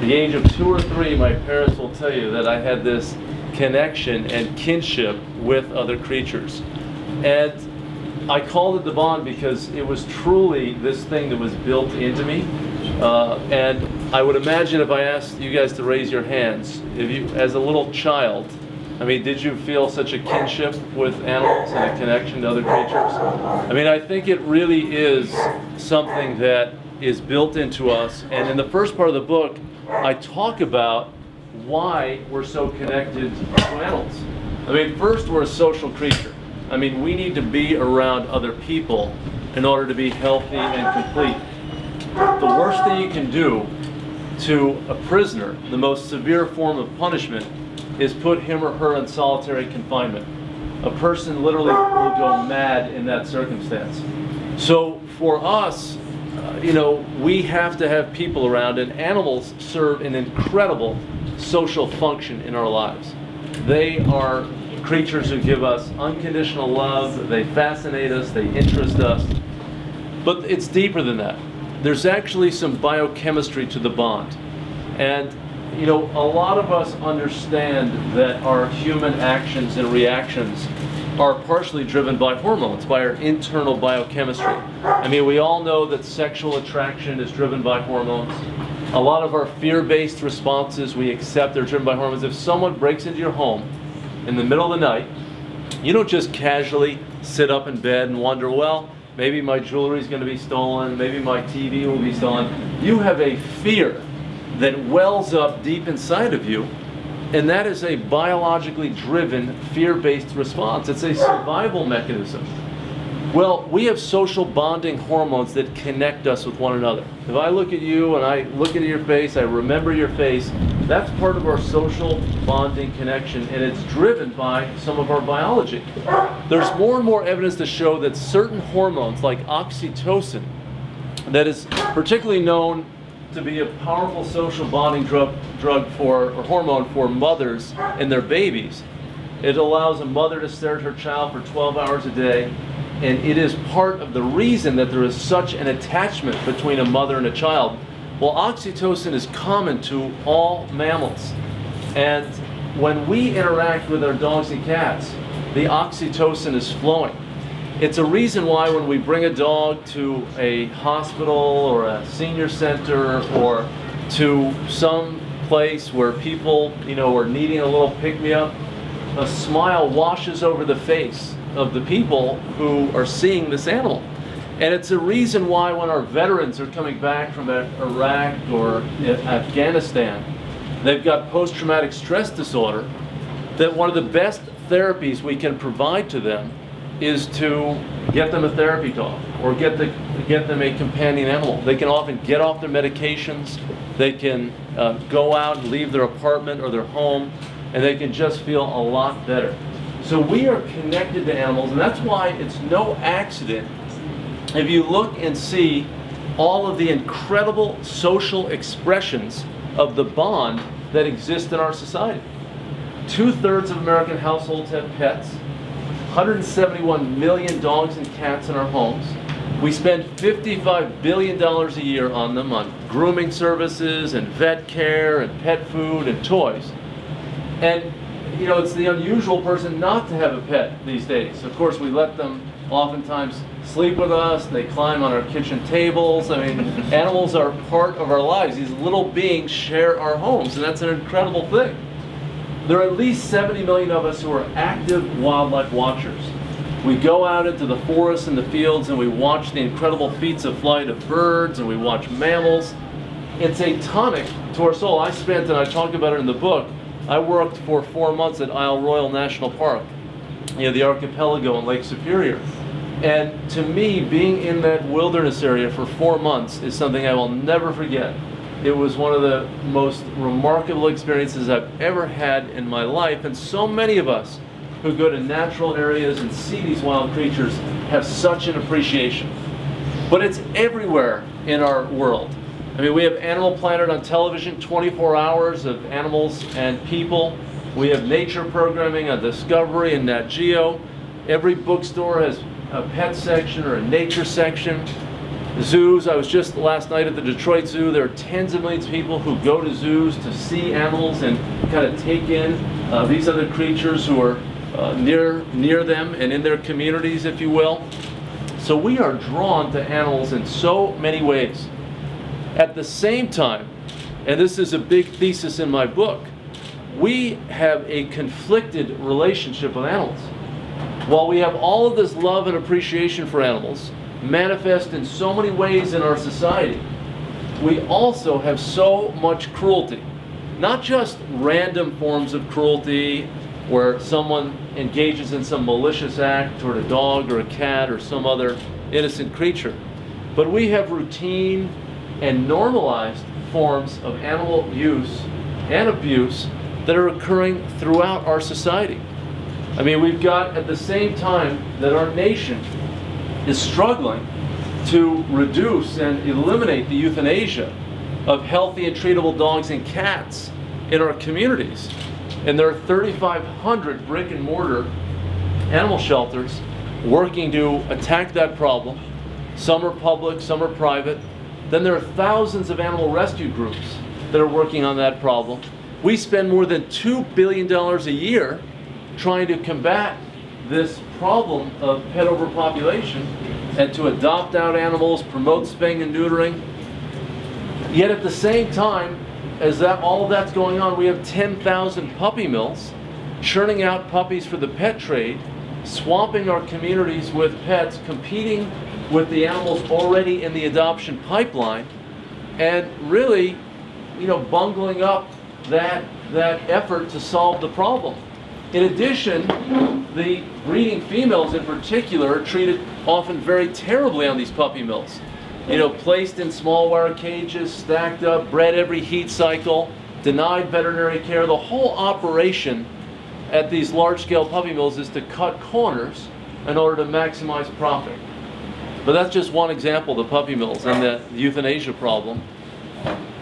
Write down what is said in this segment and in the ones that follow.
the age of 2 or 3, my parents will tell you that I had this connection and kinship with other creatures. And I called it the bond because it was truly this thing that was built into me. And I would imagine if I asked you guys to raise your hands, if you, as a little child, I mean, did you feel such a kinship with animals and a connection to other creatures? I mean, I think it really is something that is built into us. And in the first part of the book, I talk about why we're so connected to animals. I mean, first, we're a social creature. I mean, we need to be around other people in order to be healthy and complete. The worst thing you can do to a prisoner, the most severe form of punishment, is put him or her in solitary confinement. A person literally will go mad in that circumstance. So for us, we have to have people around, and animals serve an incredible social function in our lives. They are creatures who give us unconditional love, they fascinate us, they interest us. But it's deeper than that. There's actually some biochemistry to the bond. And a lot of us understand that our human actions and reactions are partially driven by hormones, by our internal biochemistry. I mean, we all know that sexual attraction is driven by hormones. A lot of our fear-based responses we accept are driven by hormones. If someone breaks into your home in the middle of the night, you don't just casually sit up in bed and wonder, well, maybe my jewelry is going to be stolen, maybe my TV will be stolen. You have a fear that wells up deep inside of you, and that is a biologically driven, fear-based response. It's a survival mechanism. Well, we have social bonding hormones that connect us with one another. If I look at you and I look into your face, I remember your face, that's part of our social bonding connection, and it's driven by some of our biology. There's more and more evidence to show that certain hormones, like oxytocin, that is particularly known to be a powerful social bonding drug or hormone for mothers and their babies. It allows a mother to stare at her child for 12 hours a day, and it is part of the reason that there is such an attachment between a mother and a child. Well, oxytocin is common to all mammals, and when we interact with our dogs and cats, the oxytocin is flowing. It's a reason why when we bring a dog to a hospital or a senior center or to some place where people, are needing a little pick-me-up, a smile washes over the face of the people who are seeing this animal. And it's a reason why when our veterans are coming back from Iraq or Afghanistan, they've got post-traumatic stress disorder, that one of the best therapies we can provide to them is to get them a therapy dog or get them a companion animal. They can often get off their medications, they can go out and leave their apartment or their home, and they can just feel a lot better. So we are connected to animals, and that's why it's no accident if you look and see all of the incredible social expressions of the bond that exist in our society. 2/3 of American households have pets. 171 million dogs and cats in our homes. We spend $55 billion a year on them, on grooming services and vet care and pet food and toys. And it's the unusual person not to have a pet these days. Of course, we let them oftentimes sleep with us, they climb on our kitchen tables. I mean, animals are part of our lives. These little beings share our homes, and that's an incredible thing. There are at least 70 million of us who are active wildlife watchers. We go out into the forests and the fields and we watch the incredible feats of flight of birds, and we watch mammals. It's a tonic to our soul. I spent, and I talk about it in the book, I worked for 4 months at Isle Royale National Park, the archipelago in Lake Superior. And to me, being in that wilderness area for 4 months is something I will never forget. It was one of the most remarkable experiences I've ever had in my life, and so many of us who go to natural areas and see these wild creatures have such an appreciation. But it's everywhere in our world. I mean, we have Animal Planet on television, 24 hours of animals and people. We have nature programming on Discovery and Nat Geo. Every bookstore has a pet section or a nature section. zoos. I was just last night at the Detroit Zoo. There are tens of millions of people who go to zoos to see animals and kind of take in these other creatures who are near them and in their communities, if you will. So we are drawn to animals in so many ways. At the same time, and this is a big thesis in my book, we have a conflicted relationship with animals. While we have all of this love and appreciation for animals, manifest in so many ways in our society, we also have so much cruelty. Not just random forms of cruelty where someone engages in some malicious act toward a dog or a cat or some other innocent creature, but we have routine and normalized forms of animal use and abuse that are occurring throughout our society. I mean, we've got, at the same time that our nation is struggling to reduce and eliminate the euthanasia of healthy and treatable dogs and cats in our communities. And there are 3,500 brick and mortar animal shelters working to attack that problem. Some are public, some are private. Then there are thousands of animal rescue groups that are working on that problem. We spend more than $2 billion a year trying to combat this problem of pet overpopulation and to adopt out animals, promote spaying and neutering. Yet at the same time as all of that's going on, we have 10,000 puppy mills churning out puppies for the pet trade, swamping our communities with pets, competing with the animals already in the adoption pipeline, and really, bungling up that effort to solve the problem. In addition, the breeding females in particular are treated often very terribly on these puppy mills. Placed in small wire cages, stacked up, bred every heat cycle, denied veterinary care. The whole operation at these large-scale puppy mills is to cut corners in order to maximize profit. But that's just one example, the puppy mills and the euthanasia problem.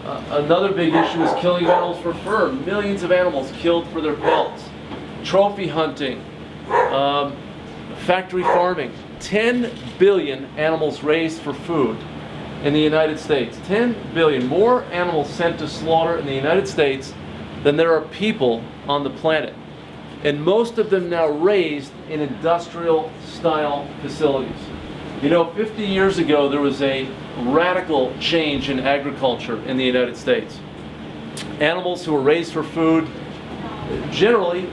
Another big issue is killing of animals for fur. Millions of animals killed for their pelts. Trophy hunting, factory farming. 10 billion animals raised for food in the United States. 10 billion, more animals sent to slaughter in the United States than there are people on the planet. And most of them now raised in industrial style facilities. 50 years ago there was a radical change in agriculture in the United States. Animals who were raised for food generally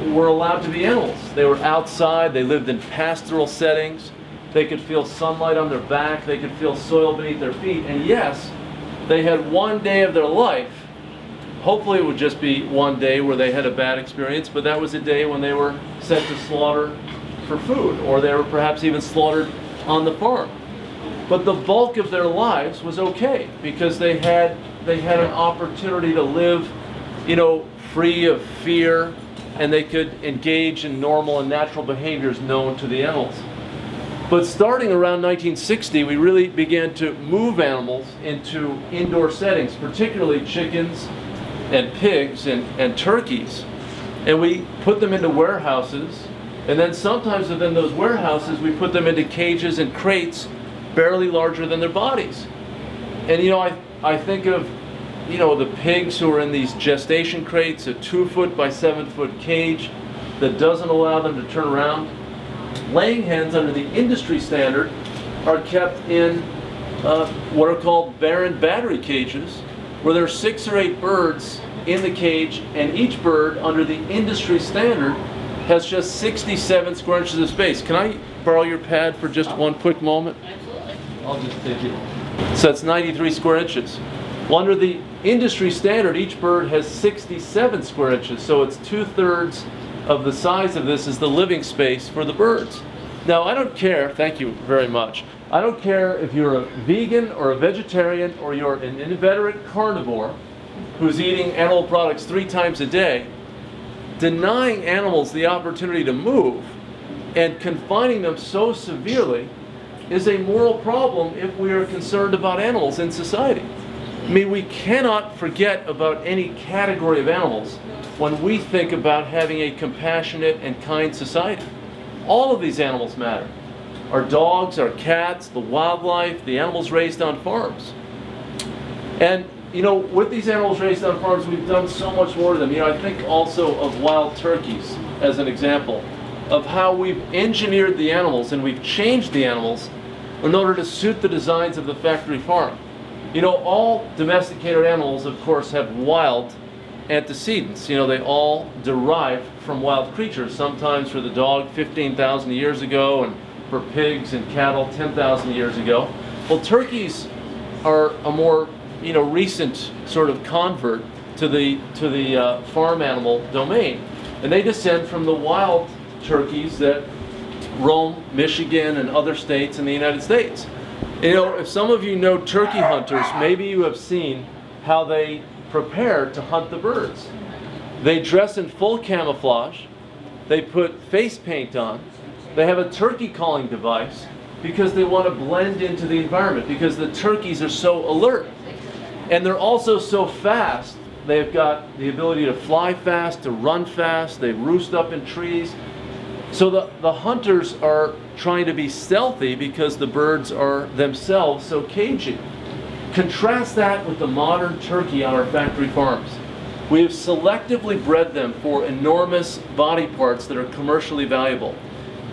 were allowed to be animals. They were outside, they lived in pastoral settings, they could feel sunlight on their back, they could feel soil beneath their feet, and yes, they had one day of their life. Hopefully it would just be one day where they had a bad experience, but that was a day when they were sent to slaughter for food, or they were perhaps even slaughtered on the farm. But the bulk of their lives was okay, because they had an opportunity to live, free of fear, and they could engage in normal and natural behaviors known to the animals. But starting around 1960, we really began to move animals into indoor settings, particularly chickens and pigs and turkeys. And we put them into warehouses, and then sometimes within those warehouses we put them into cages and crates barely larger than their bodies. And I think of the pigs who are in these gestation crates, a 2-foot by 7-foot cage that doesn't allow them to turn around. Laying hens under the industry standard are kept in what are called barren battery cages, where there are 6 or 8 birds in the cage, and each bird under the industry standard has just 67 square inches of space. Can I borrow your pad for just one quick moment? Absolutely. I'll just take it. So that's 93 square inches. Well, under the industry standard, each bird has 67 square inches, so it's 2/3 of the size of this is the living space for the birds. Now, I don't care, thank you very much, I don't care if you're a vegan or a vegetarian or you're an inveterate carnivore who's eating animal products 3 times a day, denying animals the opportunity to move and confining them so severely is a moral problem if we are concerned about animals in society. I mean, we cannot forget about any category of animals when we think about having a compassionate and kind society. All of these animals matter. our dogs, our cats, the wildlife, the animals raised on farms. And you know, with these animals raised on farms, we've done so much more to them. You know, I think also of wild turkeys as an example of how we've engineered the animals and we've changed the animals in order to suit the designs of the factory farm. You know, all domesticated animals, of course, have wild antecedents. You know, they all derive from wild creatures. Sometimes for the dog 15,000 years ago, and for pigs and cattle 10,000 years ago. Well, turkeys are a more, you know, recent sort of convert to the farm animal domain, and they descend from the wild turkeys that roam Michigan and other states in the United States. You know, if some of you know turkey hunters, maybe you have seen how they prepare to hunt the birds. They dress in full camouflage, they put face paint on, they have a turkey calling device because they want to blend into the environment, because the turkeys are so alert. And they're also so fast. They've got the ability to fly fast, to run fast, they roost up in trees. So the hunters are trying to be stealthy because the birds are themselves so cagey. Contrast that with the modern turkey on our factory farms. We have selectively bred them for enormous body parts that are commercially valuable.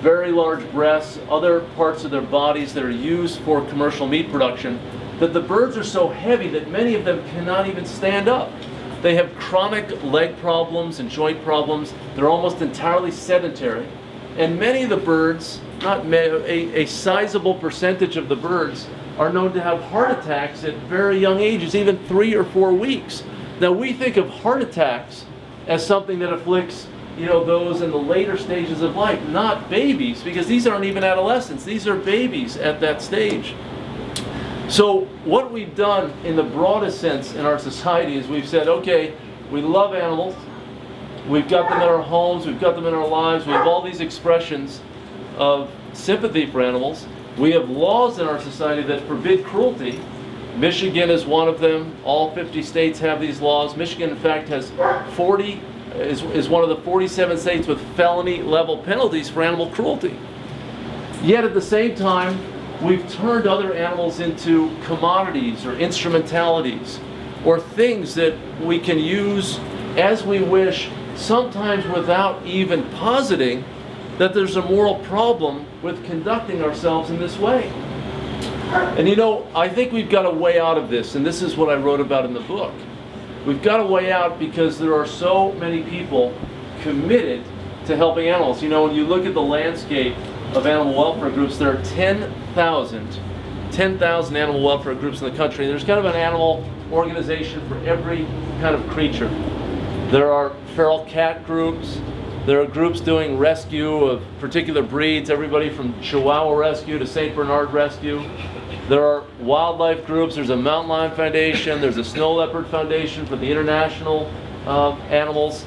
Very large breasts, other parts of their bodies that are used for commercial meat production, that the birds are so heavy that many of them cannot even stand up. They have chronic leg problems and joint problems. They're almost entirely sedentary. And many of the birds, a sizable percentage of the birds, are known to have heart attacks at very young ages, even 3 or 4 weeks. Now we think of heart attacks as something that afflicts, you know, those in the later stages of life, not babies, because these aren't even adolescents. These are babies at that stage. So what we've done in the broadest sense in our society is we've said, okay, we love animals, we've got them in our homes, we've got them in our lives, we have all these expressions of sympathy for animals. We have laws in our society that forbid cruelty. Michigan is one of them. All 50 states have these laws. Michigan, in fact, has is one of the 47 states with felony level penalties for animal cruelty. Yet at the same time, we've turned other animals into commodities or instrumentalities or things that we can use as we wish, sometimes without even positing that there's a moral problem with conducting ourselves in this way. And you know, I think we've got a way out of this, and this is what I wrote about in the book. We've got a way out because there are so many people committed to helping animals. You know, when you look at the landscape of animal welfare groups, there are 10,000 animal welfare groups in the country. There's kind of an animal organization for every kind of creature. There are feral cat groups. There are groups doing rescue of particular breeds, everybody from Chihuahua Rescue to St. Bernard Rescue. There are wildlife groups. There's a mountain lion foundation. There's a snow leopard foundation for the international animals.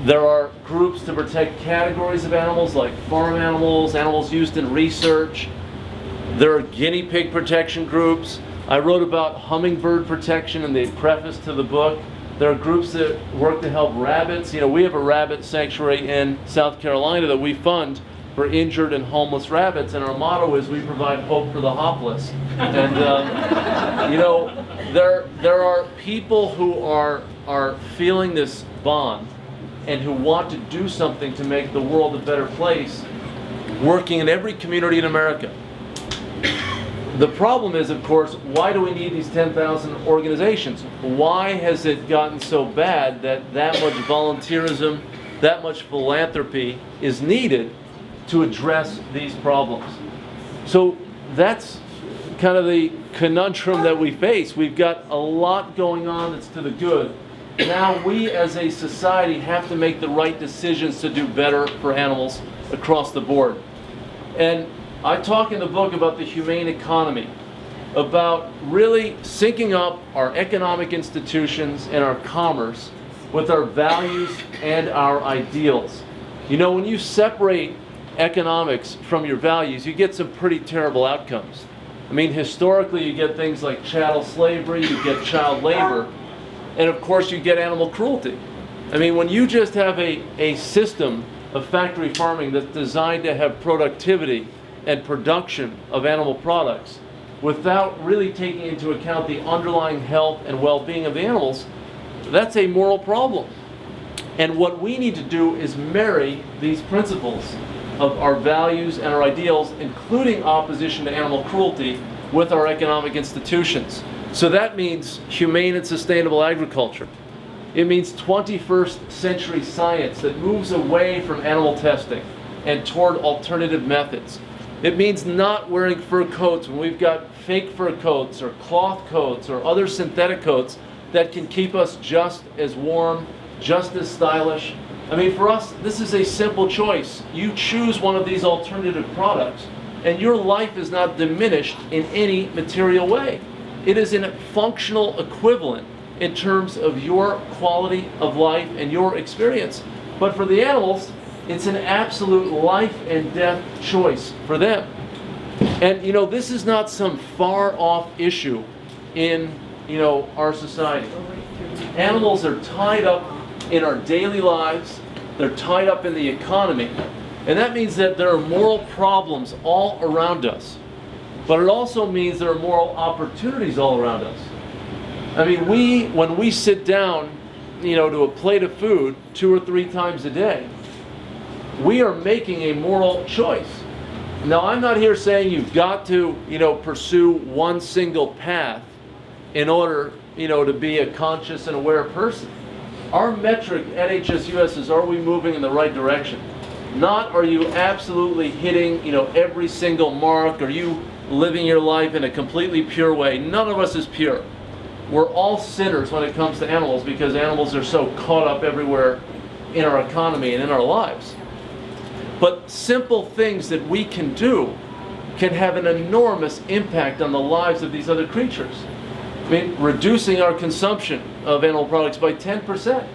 There are groups to protect categories of animals like farm animals, animals used in research. There are guinea pig protection groups. I wrote about hummingbird protection in the preface to the book. There are groups that work to help rabbits. You know, we have a rabbit sanctuary in South Carolina that we fund for injured and homeless rabbits, and our motto is we provide hope for the hopless. And you know, there are people who are feeling this bond and who want to do something to make the world a better place, working in every community in America. The problem is, of course, why do we need these 10,000 organizations? Why has it gotten so bad that much volunteerism, that much philanthropy is needed to address these problems? So that's kind of the conundrum that we face. We've got a lot going on that's to the good. Now we as a society have to make the right decisions to do better for animals across the board. And I talk in the book about the humane economy, about really syncing up our economic institutions and our commerce with our values and our ideals. You know, when you separate economics from your values, you get some pretty terrible outcomes. I mean, historically, you get things like chattel slavery, you get child labor, and of course you get animal cruelty. I mean, when you just have a system of factory farming that's designed to have productivity and production of animal products without really taking into account the underlying health and well-being of the animals, that's a moral problem. And what we need to do is marry these principles of our values and our ideals, including opposition to animal cruelty, with our economic institutions. So that means humane and sustainable agriculture. It means 21st century science that moves away from animal testing and toward alternative methods. It means not wearing fur coats when we've got fake fur coats or cloth coats or other synthetic coats that can keep us just as warm, just as stylish. I mean, for us, this is a simple choice. You choose one of these alternative products, and your life is not diminished in any material way. It is a functional equivalent in terms of your quality of life and your experience. But for the animals, it's an absolute life and death choice for them. And you know, this is not some far off issue in, you know, our society. Animals are tied up in our daily lives. They're tied up in the economy. And that means that there are moral problems all around us. But it also means there are moral opportunities all around us. I mean, when we sit down, you know, to a plate of food 2 or 3 times a day, we are making a moral choice. Now, I'm not here saying you've got to, you know, pursue one single path in order, you know, to be a conscious and aware person. Our metric at HSUS is, are we moving in the right direction? Not, are you absolutely hitting, you know, every single mark? Are you living your life in a completely pure way? None of us is pure. We're all sinners when it comes to animals because animals are so caught up everywhere in our economy and in our lives. But simple things that we can do can have an enormous impact on the lives of these other creatures. I mean, reducing our consumption of animal products by 10%.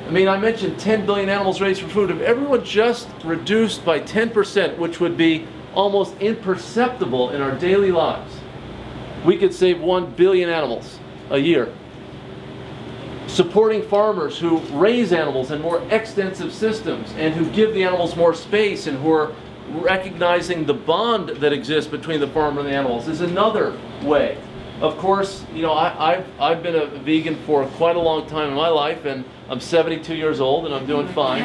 I mean, I mentioned 10 billion animals raised for food. If everyone just reduced by 10%, which would be almost imperceptible in our daily lives, we could save 1 billion animals a year. Supporting farmers who raise animals in more extensive systems and who give the animals more space and who are recognizing the bond that exists between the farmer and the animals is another way. Of course, you know, I've been a vegan for quite a long time in my life, and I'm 72 years old and I'm doing fine.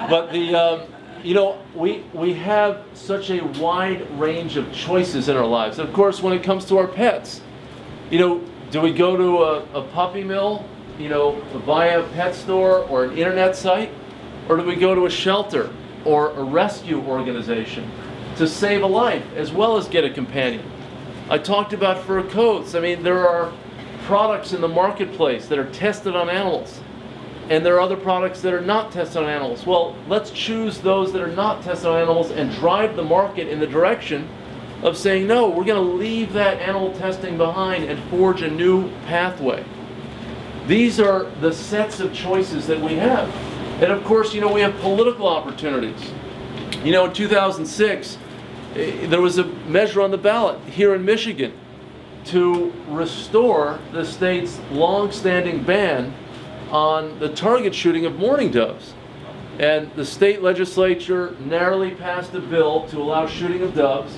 But you know, we have such a wide range of choices in our lives. And of course, when it comes to our pets, you know, do we go to a puppy mill, you know, via a pet store or an internet site? Or do we go to a shelter or a rescue organization to save a life as well as get a companion? I talked about fur coats. I mean, there are products in the marketplace that are tested on animals. And there are other products that are not tested on animals. Well, let's choose those that are not tested on animals and drive the market in the direction of saying, no, we're going to leave that animal testing behind and forge a new pathway. These are the sets of choices that we have. And of course, you know, we have political opportunities. You know, in 2006, there was a measure on the ballot here in Michigan to restore the state's long-standing ban on the target shooting of mourning doves. And the state legislature narrowly passed a bill to allow shooting of doves.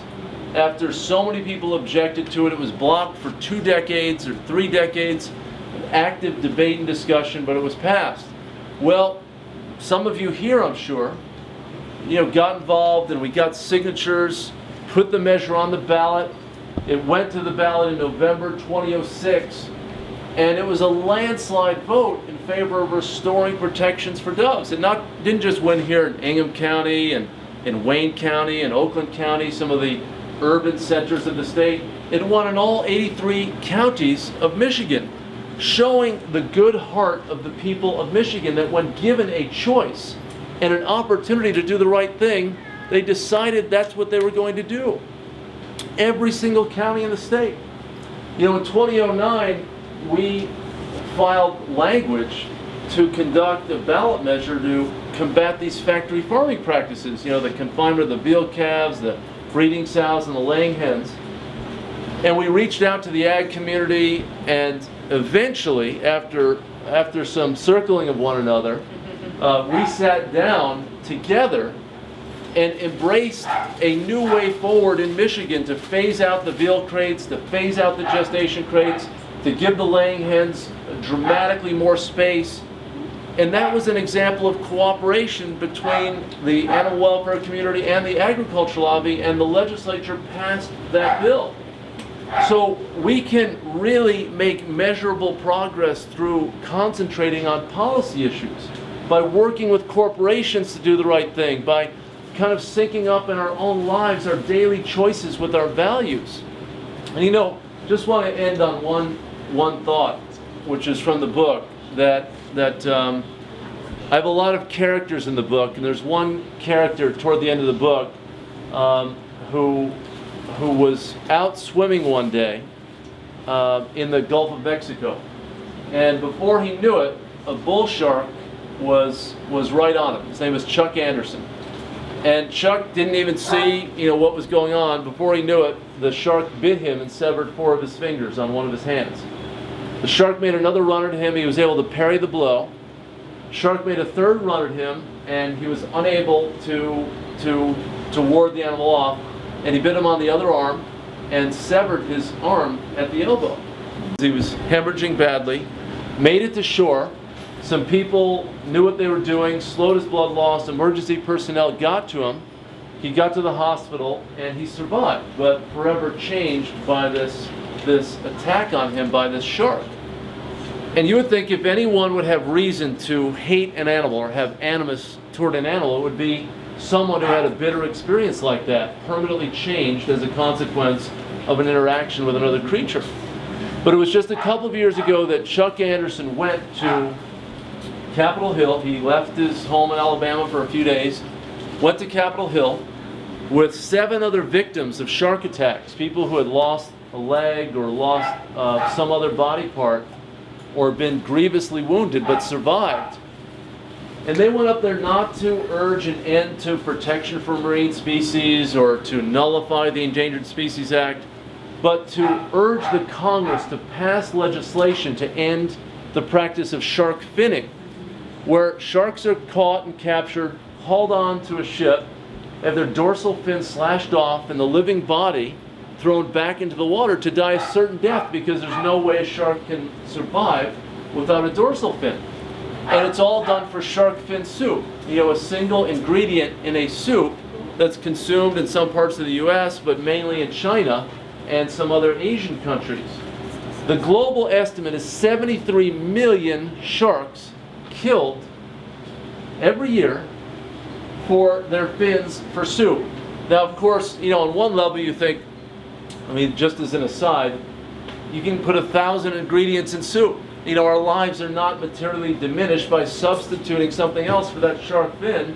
After so many people objected to it, it was blocked for 2 decades or 3 decades, active debate and discussion, but it was passed. Well, some of you here, I'm sure, you know, got involved and we got signatures, put the measure on the ballot. It went to the ballot in November 2006, and it was a landslide vote in favor of restoring protections for doves. It didn't just win here in Ingham County and in Wayne County and Oakland County, some of the urban centers of the state. It won in all 83 counties of Michigan, showing the good heart of the people of Michigan that when given a choice and an opportunity to do the right thing, they decided that's what they were going to do. Every single county in the state. You know, in 2009, we filed language to conduct a ballot measure to combat these factory farming practices. You know, the confinement of the veal calves, the breeding sows, and the laying hens. And we reached out to the ag community, and eventually, after some circling of one another, we sat down together and embraced a new way forward in Michigan to phase out the veal crates, to phase out the gestation crates, to give the laying hens dramatically more space. And that was an example of cooperation between the animal welfare community and the agricultural lobby, and the legislature passed that bill. So we can really make measurable progress through concentrating on policy issues, by working with corporations to do the right thing, by kind of syncing up in our own lives, our daily choices with our values. And you know, just want to end on one thought, which is from the book, that I have a lot of characters in the book, and there's one character toward the end of the book who was out swimming one day in the Gulf of Mexico, and before he knew it, a bull shark was right on him. His name was Chuck Anderson, and Chuck didn't even see what was going on. Before he knew it, the shark bit him and severed 4 of his fingers on one of his hands. The shark made another run at him. He was able to parry the blow. Shark made a 3rd run at him, and he was unable to ward the animal off, and he bit him on the other arm and severed his arm at the elbow. He was hemorrhaging badly, made it to shore. Some people knew what they were doing, slowed his blood loss. Emergency personnel got to him. He got to the hospital, and he survived, but forever changed by this attack on him by this shark. And you would think if anyone would have reason to hate an animal or have animus toward an animal, it would be someone who had a bitter experience like that, permanently changed as a consequence of an interaction with another creature. But it was just a couple of years ago that Chuck Anderson went to Capitol Hill. He left his home in Alabama for a few days, went to Capitol Hill with 7 other victims of shark attacks, people who had lost a leg or lost some other body part or been grievously wounded but survived. And they went up there not to urge an end to protection for marine species or to nullify the Endangered Species Act, but to urge the Congress to pass legislation to end the practice of shark finning, where sharks are caught and captured, hauled on to a ship, have their dorsal fin slashed off, and the living body thrown back into the water to die a certain death, because there's no way a shark can survive without a dorsal fin. And it's all done for shark fin soup. A single ingredient in a soup that's consumed in some parts of the US, but mainly in China and some other Asian countries. The global estimate is 73 million sharks killed every year for their fins for soup. Now, of course, on one level you think, just as an aside, you can put 1,000 ingredients in soup. Our lives are not materially diminished by substituting something else for that shark fin.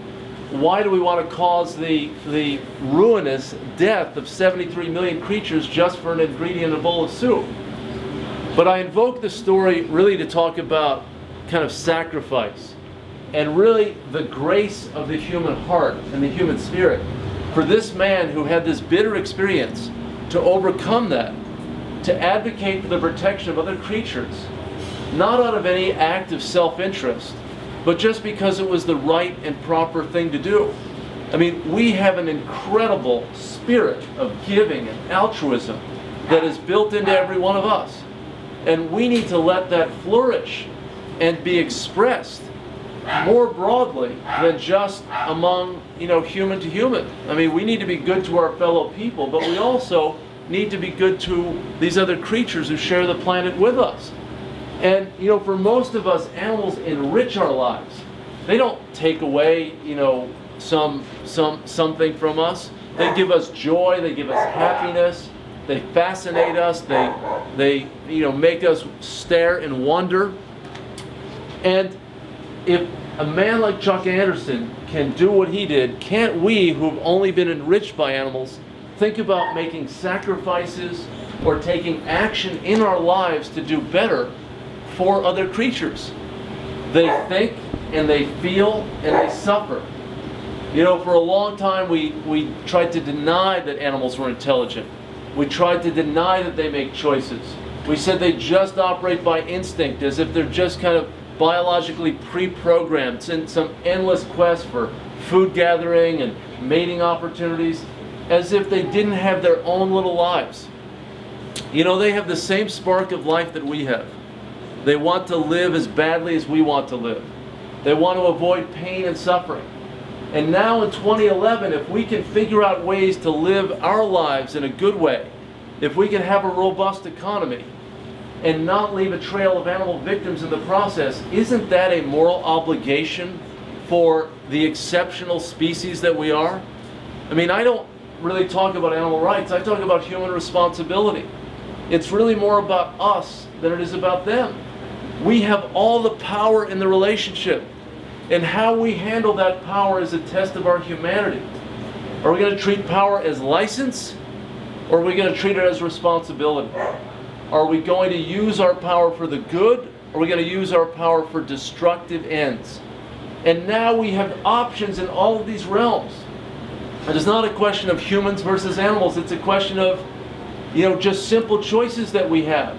Why do we want to cause the ruinous death of 73 million creatures just for an ingredient in a bowl of soup? But I invoke the story really to talk about kind of sacrifice and really the grace of the human heart and the human spirit. For this man who had this bitter experience to overcome that, to advocate for the protection of other creatures, not out of any act of self-interest, but just because it was the right and proper thing to do. We have an incredible spirit of giving and altruism that is built into every one of us. And we need to let that flourish and be expressed more broadly than just among, human to human. We need to be good to our fellow people, but we also need to be good to these other creatures who share the planet with us. And, for most of us, animals enrich our lives. They don't take away, something from us. They give us joy. They give us happiness. They fascinate us. They make us stare in wonder. And if a man like Chuck Anderson can do what he did, can't we, who've only been enriched by animals, think about making sacrifices or taking action in our lives to do better for other creatures? They think and they feel and they suffer. For a long time we tried to deny that animals were intelligent. We tried to deny that they make choices. We said they just operate by instinct, as if they're just kind of biologically pre-programmed in some endless quest for food gathering and mating opportunities, as if they didn't have their own little lives. You know, they have the same spark of life that we have. They want to live as badly as we want to live. They want to avoid pain and suffering. And now in 2011, if we can figure out ways to live our lives in a good way, if we can have a robust economy and not leave a trail of animal victims in the process, isn't that a moral obligation for the exceptional species that we are? I mean, I don't really talk about animal rights, I talk about human responsibility. It's really more about us than it is about them. We have all the power in the relationship, and how we handle that power is a test of our humanity. Are we going to treat power as license, or are we going to treat it as responsibility? Are we going to use our power for the good, or are we going to use our power for destructive ends? And now we have options in all of these realms. It is not a question of humans versus animals, it's a question of, you know, just simple choices that we have.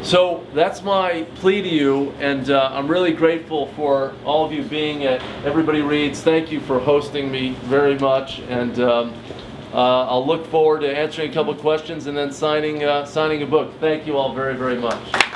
So that's my plea to you, and I'm really grateful for all of you being at Everybody Reads. Thank you for hosting me very much, and I'll look forward to answering a couple questions and then signing a book. Thank you all very, very much.